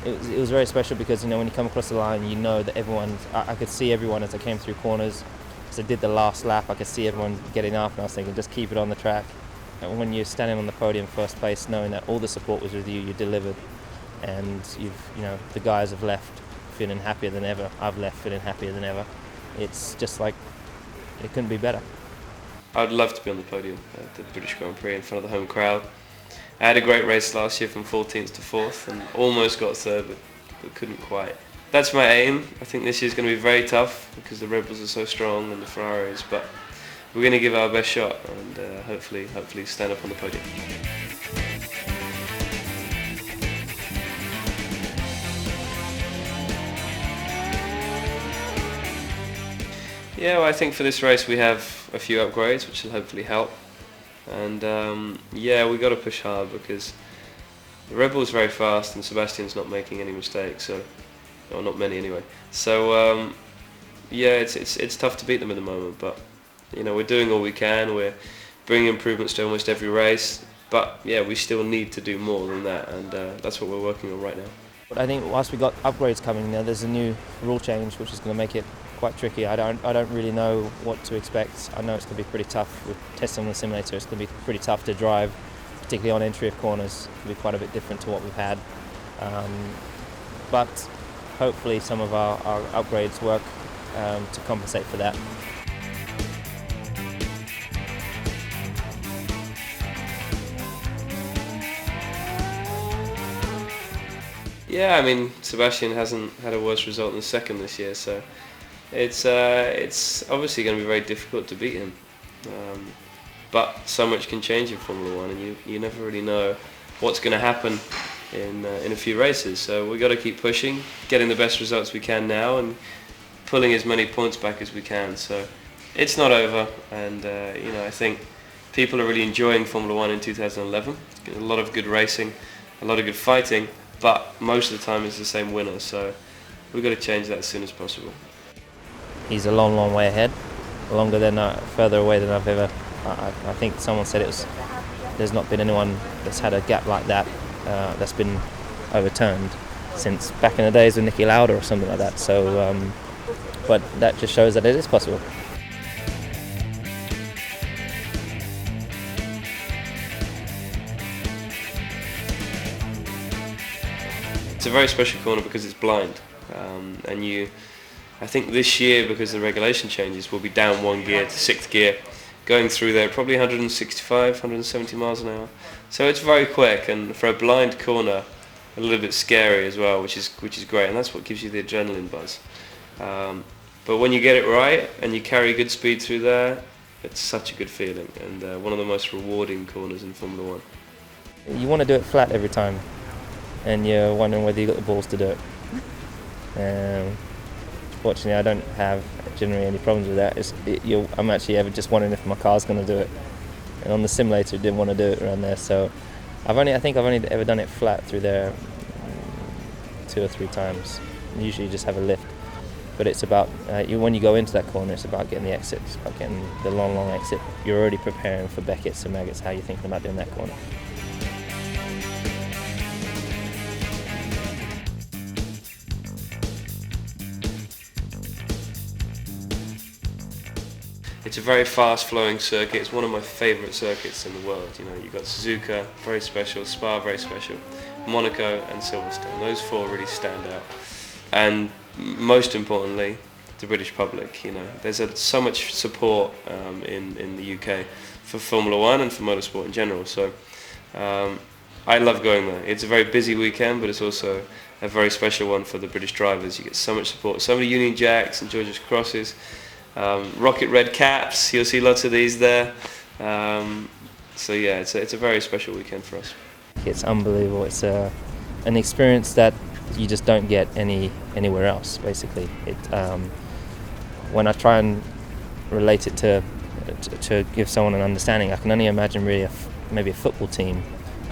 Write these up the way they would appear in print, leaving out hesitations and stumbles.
it was very special because, you know, when you come across the line, you know that I could see everyone as I came through corners. As I did the last lap, I could see everyone getting up, and I was thinking, just keep it on the track. And when you're standing on the podium first place, knowing that all the support was with you, you delivered, and the guys have left feeling happier than ever. I've left feeling happier than ever. It's just like, it couldn't be better. I'd love to be on the podium at the British Grand Prix in front of the home crowd. I had a great race last year from 14th to 4th and almost got third, but couldn't quite. That's my aim. I think this year's going to be very tough because the Red Bulls are so strong and the Ferraris, but we're going to give our best shot and hopefully stand up on the podium. Yeah, well, I think for this race we have a few upgrades which will hopefully help, and we got to push hard because the Red Bull's very fast and Sebastian's not making any mistakes, or not many anyway. So it's tough to beat them at the moment, but we're doing all we can. We're bringing improvements to almost every race, but we still need to do more than that, and that's what we're working on right now. But I think whilst we got upgrades coming, there's a new rule change which is going to make it quite tricky. I don't really know what to expect. I know it's going to be pretty tough. With testing on the simulator, it's going to be pretty tough to drive, particularly on entry of corners. It'll be quite a bit different to what we've had. But hopefully some of our upgrades work to compensate for that. Yeah, I mean, Sebastian hasn't had a worse result than second this year, so it's obviously going to be very difficult to beat him. But so much can change in Formula One, and you never really know what's going to happen in a few races. So we've got to keep pushing, getting the best results we can now, and pulling as many points back as we can. So it's not over, and I think people are really enjoying Formula One in 2011. A lot of good racing, a lot of good fighting, but most of the time it's the same winner. So we've got to change that as soon as possible. He's a long, long way ahead, further away than I've ever. I think someone said there's not been anyone that's had a gap like that that's been overturned since back in the days with Niki Lauda or something like that. So, but that just shows that it is possible. It's a very special corner because it's blind, I think this year, because the regulation changes, we'll be down one gear to 6th gear, going through there probably 165, 170 miles an hour. So it's very quick, and for a blind corner, a little bit scary as well, which is great, and that's what gives you the adrenaline buzz. But when you get it right and you carry good speed through there, it's such a good feeling, and one of the most rewarding corners in Formula One. You want to do it flat every time, and you're wondering whether you got the balls to do it. Fortunately, I don't have generally any problems with that. I'm actually ever just wondering if my car's going to do it. And on the simulator, it didn't want to do it around there. So I think I've only ever done it flat through there 2 or 3 times. Usually you just have a lift. But it's about, when you go into that corner, it's about getting the exit. It's about getting the long, long exit. You're already preparing for Beckett's and Maggots, how you're thinking about doing that corner. It's a very fast-flowing circuit. It's one of my favourite circuits in the world. You've got Suzuka, very special, Spa, very special, Monaco and Silverstone. Those 4 really stand out. And most importantly, the British public. There's so much support in the UK for Formula One and for motorsport in general. So I love going there. It's a very busy weekend, but it's also a very special one for the British drivers. You get so much support, so many Union Jacks and George's Crosses. Rocket red caps, you'll see lots of these there. So yeah, it's a very special weekend for us. It's unbelievable. It's an experience that you just don't get anywhere else, basically. When I try and relate it to give someone an understanding, I can only imagine really maybe a football team,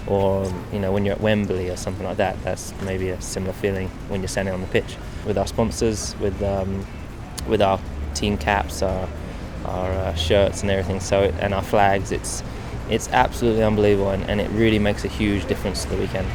or when you're at Wembley or something like that. That's maybe a similar feeling when you're standing on the pitch with our sponsors, with our team caps, our shirts and everything, and our flags. It's absolutely unbelievable, and it really makes a huge difference to the weekend.